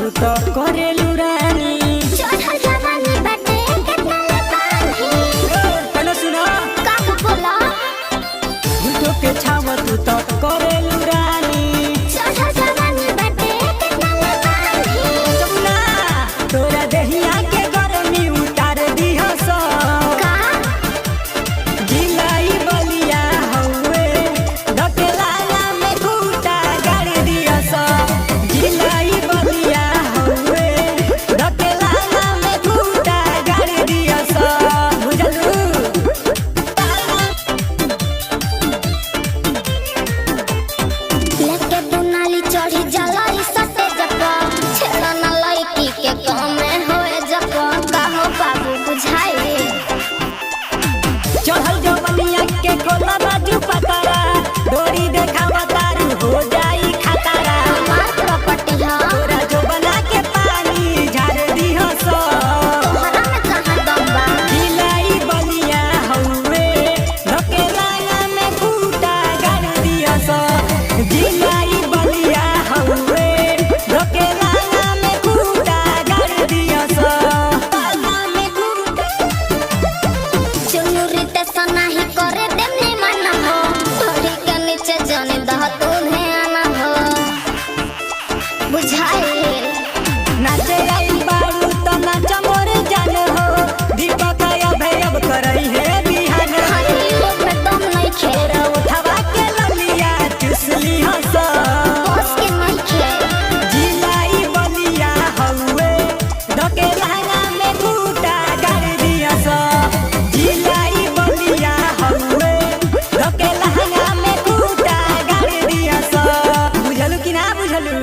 तू तो करेलू रानी चढ़ल जवानी बाटे कितना ले पानी पहले सुनो का बोला झूठो के छाव तू तो करेलू रानी चढ़ल जवानी बाटे कितना ले पानी जमुना तोरा देहिया के गर्मी उतार दिहो सो का जिलाई बलिया हवे धकेला में घूटा गाड़ दियो सो जिलाई बलिया हवे धकेला में घूटा गाड़ दियो सो बुझलू लेके दुनाली चढ़ी जलाई सटे जपा छेड़ा न लईकी के कमे होए जपा काहो बाबू बुझाए चढ़ल जवनिया के खोला बाजू पतारा डोरी देखावा तारू हो जाई खतरा हमार प्रॉपर्टी है तोरा जो बना के पानी झाड़ दिहो सो तोहरा में कहां दम बा जिलाई बलिया हवे धकेला में घूटा गाड़ दियो सो जिलाई बलिया हवे धकेला में घूटा गाड़ दियो सो में घूटा चुनुरी ते सनाही करे देमने मन हो थोड़ी के नीचे जाने दह तू ध्यान हो बुझाए नाचे आई बारू तो नाच मोर जान हो दीपक अभय करई है बिहान खाली लोग में दम नहीं खे तोरा उठवा के ललिया चुसली हंस बस के नहीं खे जिलाई बलिया हवे धकेला में घूटा गाड़ दिया सो जिलाई बलिया हवे धकेला में घूटा गाड़ दिया सो बुझलू कि ना बुझलू।